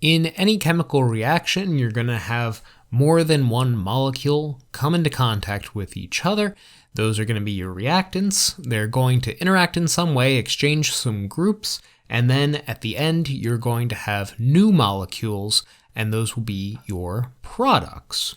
In any chemical reaction, you're going to have more than one molecule come into contact with each other. Those are going to be your reactants. They're going to interact in some way, exchange some groups, and then at the end, you're going to have new molecules, and those will be your products.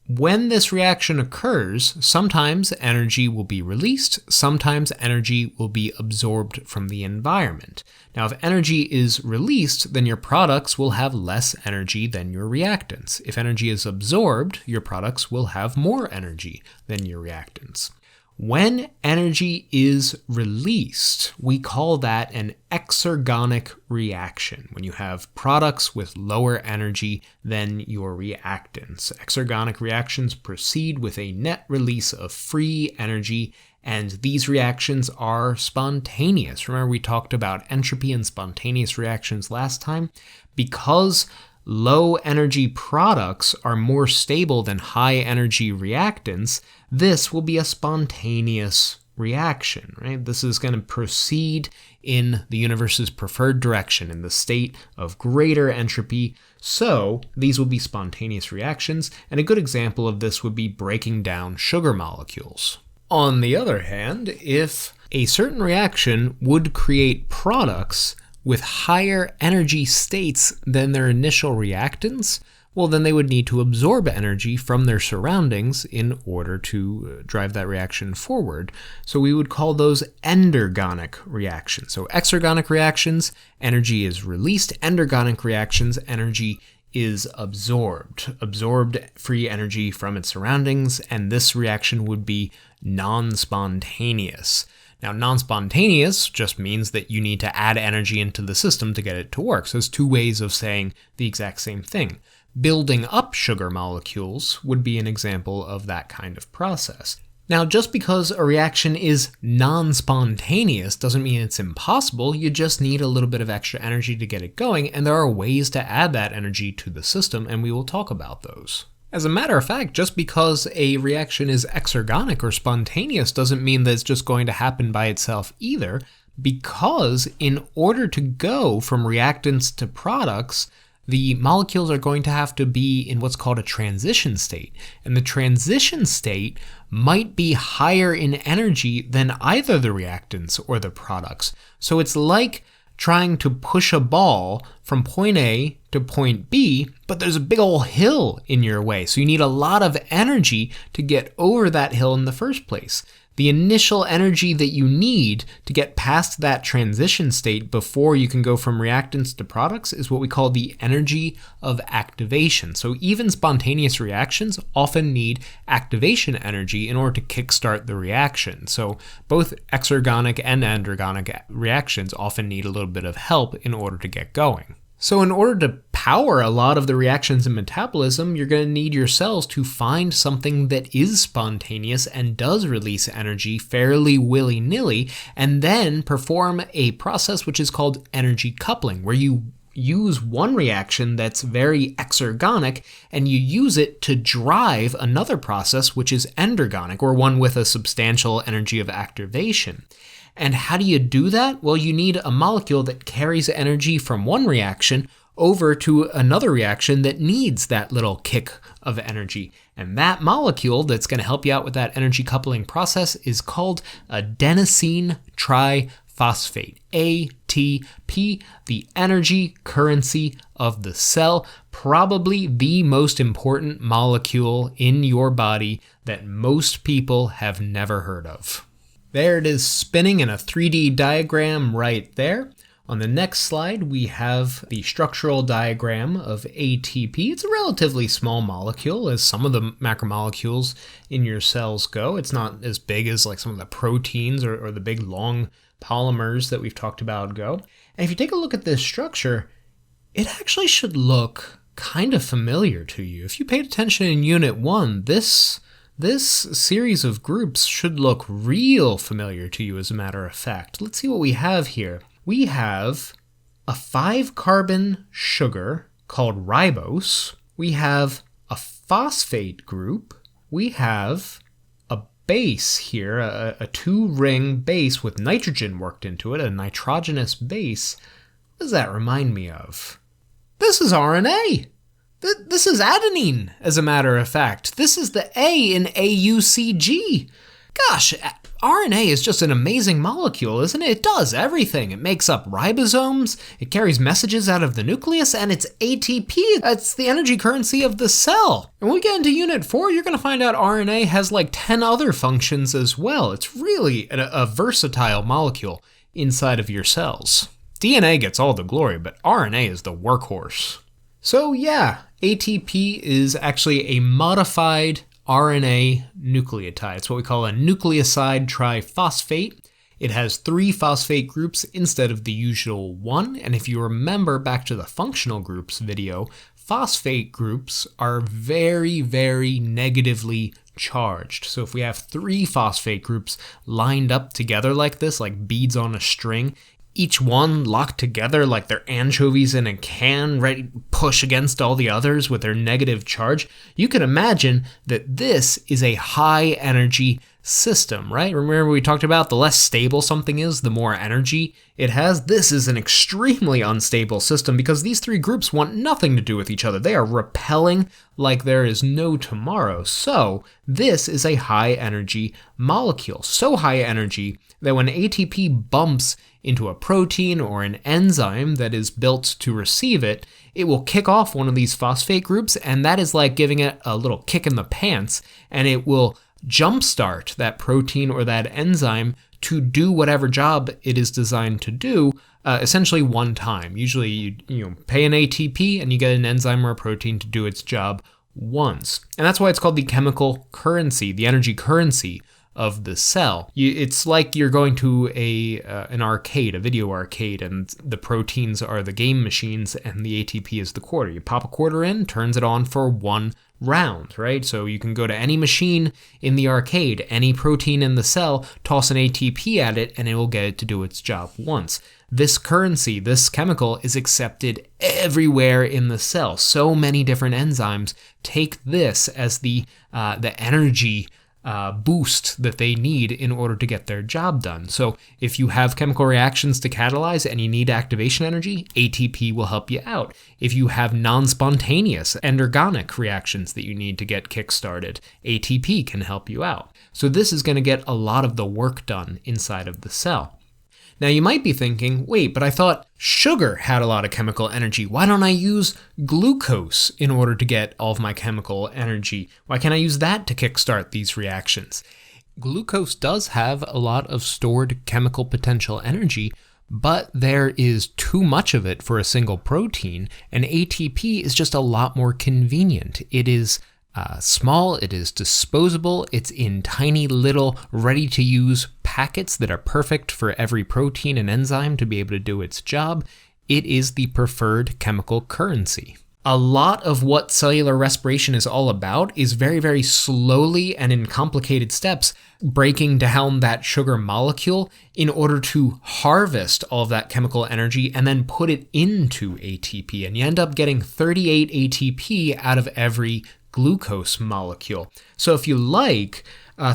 When this reaction occurs, sometimes energy will be released, sometimes energy will be absorbed from the environment. Now, if energy is released, then your products will have less energy than your reactants. If energy is absorbed, your products will have more energy than your reactants. When energy is released, we call that an exergonic reaction, when you have products with lower energy than your reactants. Exergonic reactions proceed with a net release of free energy, and these reactions are spontaneous. Remember, we talked about entropy and spontaneous reactions last time. Because low energy products are more stable than high energy reactants, this will be a spontaneous reaction, right? This is going to proceed in the universe's preferred direction, in the state of greater entropy. So these will be spontaneous reactions, and a good example of this would be breaking down sugar molecules. On the other hand, if a certain reaction would create products with higher energy states than their initial reactants, well, then they would need to absorb energy from their surroundings in order to drive that reaction forward. So we would call those endergonic reactions. So exergonic reactions, energy is released. Endergonic reactions, energy is absorbed. Absorbed free energy from its surroundings, and this reaction would be non-spontaneous. Now, non-spontaneous just means that you need to add energy into the system to get it to work. So there's two ways of saying the exact same thing. Building up sugar molecules would be an example of that kind of process. Now, just because a reaction is non-spontaneous doesn't mean it's impossible. You just need a little bit of extra energy to get it going, and there are ways to add that energy to the system, and we will talk about those. As a matter of fact, just because a reaction is exergonic or spontaneous doesn't mean that it's just going to happen by itself either, because in order to go from reactants to products, the molecules are going to have to be in what's called a transition state. And the transition state might be higher in energy than either the reactants or the products. So it's like trying to push a ball from point A to point B, but there's a big old hill in your way. So you need a lot of energy to get over that hill in the first place. The initial energy that you need to get past that transition state before you can go from reactants to products is what we call the energy of activation. So even spontaneous reactions often need activation energy in order to kickstart the reaction. So both exergonic and endergonic reactions often need a little bit of help in order to get going. So in order to power a lot of the reactions in metabolism, you're going to need your cells to find something that is spontaneous and does release energy fairly willy-nilly, and then perform a process which is called energy coupling, where you use one reaction that's very exergonic and you use it to drive another process which is endergonic, or one with a substantial energy of activation. And how do you do that? Well, you need a molecule that carries energy from one reaction over to another reaction that needs that little kick of energy. And that molecule that's going to help you out with that energy coupling process is called adenosine triphosphate, ATP, the energy currency of the cell, probably the most important molecule in your body that most people have never heard of. There it is spinning in a 3D diagram right there. On the next slide, we have the structural diagram of ATP. It's a relatively small molecule as some of the macromolecules in your cells go. It's not as big as like some of the proteins or the big long polymers that we've talked about go. And if you take a look at this structure, it actually should look kind of familiar to you. If you paid attention in Unit 1, this series of groups should look real familiar to you, as a matter of fact. Let's see what we have here. We have a 5-carbon sugar called ribose. We have a phosphate group. We have a base here, a 2-ring base with nitrogen worked into it, a nitrogenous base. What does that remind me of? This is RNA. This is adenine, as a matter of fact. This is the A in AUCG. Gosh, RNA is just an amazing molecule, isn't it? It does everything. It makes up ribosomes, it carries messages out of the nucleus, and it's ATP. That's the energy currency of the cell. And when we get into Unit 4, you're going to find out RNA has like 10 other functions as well. It's really a versatile molecule inside of your cells. DNA gets all the glory, but RNA is the workhorse. So yeah, ATP is actually a modified RNA nucleotide. It's what we call a nucleoside triphosphate. It has 3 phosphate groups instead of the usual 1. And if you remember back to the functional groups video, phosphate groups are very, very negatively charged. So if we have 3 phosphate groups lined up together like this, like beads on a string, each one locked together like they're anchovies in a can, ready to push against all the others with their negative charge, you can imagine that this is a high energy system, right? Remember we talked about the less stable something is, the more energy it has. This is an extremely unstable system because these 3 groups want nothing to do with each other. They are repelling like there is no tomorrow. So this is a high energy molecule, so high energy that when ATP bumps into a protein or an enzyme that is built to receive it, it will kick off one of these phosphate groups, and that is like giving it a little kick in the pants, and it will jumpstart that protein or that enzyme to do whatever job it is designed to do, essentially one time. Usually you pay an ATP and you get an enzyme or a protein to do its job once. And that's why it's called the chemical currency, the energy currency of the cell. It's like you're going to an arcade, a video arcade, and the proteins are the game machines and the ATP is the quarter. You pop a quarter in, turns it on for 1 round, right? So you can go to any machine in the arcade, any protein in the cell, toss an ATP at it, and it will get it to do its job once. This currency, this chemical, is accepted everywhere in the cell. So many different enzymes take this as the energy boost that they need in order to get their job done. So if you have chemical reactions to catalyze and you need activation energy, ATP will help you out. If you have non-spontaneous endergonic reactions that you need to get kick-started, ATP can help you out. So this is going to get a lot of the work done inside of the cell. Now you might be thinking, wait, but I thought sugar had a lot of chemical energy. Why don't I use glucose in order to get all of my chemical energy? Why can't I use that to kickstart these reactions? Glucose does have a lot of stored chemical potential energy, but there is too much of it for a single protein, and ATP is just a lot more convenient. It is small, it is disposable, it's in tiny little ready-to-use packets that are perfect for every protein and enzyme to be able to do its job. It is the preferred chemical currency. A lot of what cellular respiration is all about is very, very slowly and in complicated steps breaking down that sugar molecule in order to harvest all of that chemical energy and then put it into ATP. And you end up getting 38 ATP out of every glucose molecule. So if you like,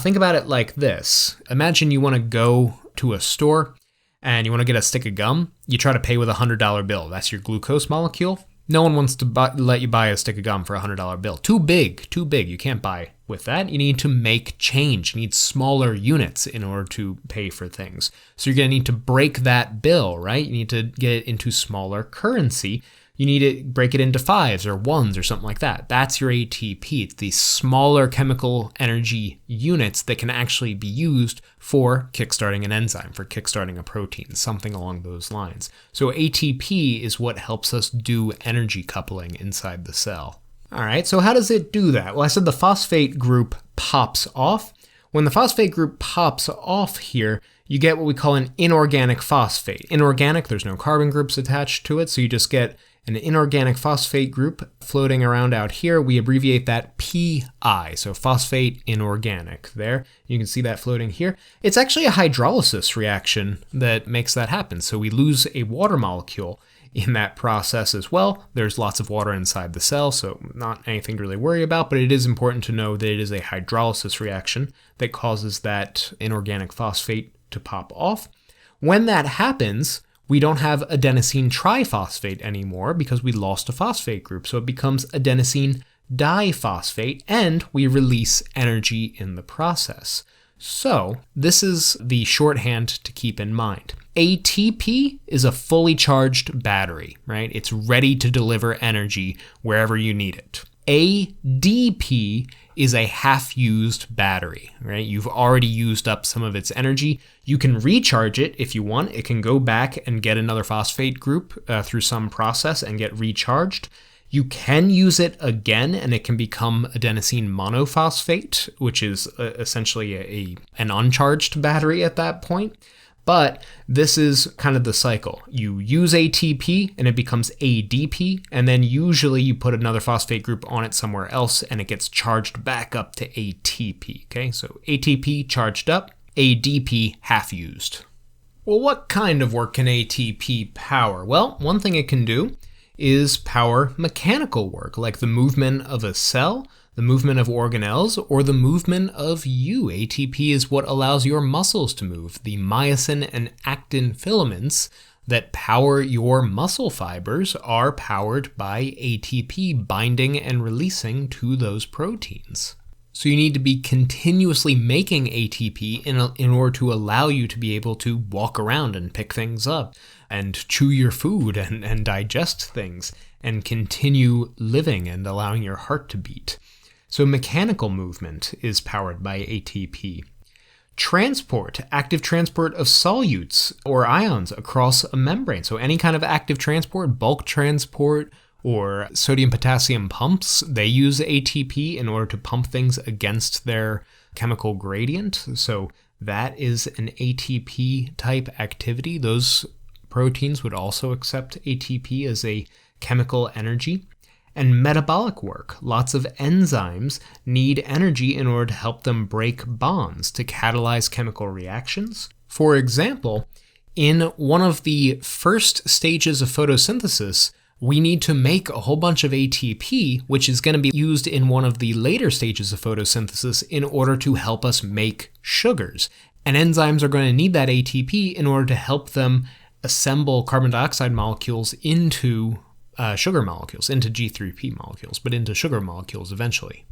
think about it like this. Imagine you want to go to a store and you want to get a stick of gum. You try to pay with a $100 bill. That's your glucose molecule. No one wants to let you buy a stick of gum for a $100 bill. Too big. You can't buy with that. You need to make change. You need smaller units in order to pay for things. So you're going to need to break that bill, right? You need to get it into smaller currency. You need to break it into 5s or 1s or something like that. That's your ATP. It's these smaller chemical energy units that can actually be used for kickstarting an enzyme, for kickstarting a protein, something along those lines. So ATP is what helps us do energy coupling inside the cell. All right, so how does it do that? Well, I said the phosphate group pops off. When the phosphate group pops off here, you get what we call an inorganic phosphate. Inorganic, there's no carbon groups attached to it, so you just get an inorganic phosphate group floating around out here. We abbreviate that PI, so phosphate inorganic there. You can see that floating here. It's actually a hydrolysis reaction that makes that happen. So we lose a water molecule in that process as well. There's lots of water inside the cell, so not anything to really worry about, but it is important to know that it is a hydrolysis reaction that causes that inorganic phosphate to pop off. When that happens, we don't have adenosine triphosphate anymore because we lost a phosphate group. So it becomes adenosine diphosphate, and we release energy in the process. So this is the shorthand to keep in mind. ATP is a fully charged battery, right? It's ready to deliver energy wherever you need it. ADP is a half-used battery, right? You've already used up some of its energy. You can recharge it if you want. It can go back and get another phosphate group through some process and get recharged. You can use it again, and it can become adenosine monophosphate, which is essentially an uncharged battery at that point. But this is kind of the cycle. You use ATP and it becomes ADP, and then usually you put another phosphate group on it somewhere else and it gets charged back up to ATP. Okay, so ATP charged up, ADP half used. Well, what kind of work can ATP power? Well, one thing it can do is power mechanical work, like the movement of a cell, the movement of organelles, or the movement of you. ATP is what allows your muscles to move. The myosin and actin filaments that power your muscle fibers are powered by ATP binding and releasing to those proteins. So you need to be continuously making ATP in order to allow you to be able to walk around and pick things up and chew your food and digest things and continue living and allowing your heart to beat. So mechanical movement is powered by ATP. Transport, active transport of solutes or ions across a membrane. So any kind of active transport, bulk transport, or sodium-potassium pumps, they use ATP in order to pump things against their chemical gradient. So that is an ATP type activity. Those proteins would also accept ATP as a chemical energy. And metabolic work. Lots of enzymes need energy in order to help them break bonds to catalyze chemical reactions. For example, in one of the first stages of photosynthesis, we need to make a whole bunch of ATP, which is going to be used in one of the later stages of photosynthesis in order to help us make sugars. And enzymes are going to need that ATP in order to help them assemble carbon dioxide molecules into sugar molecules, into G3P molecules, but into sugar molecules eventually.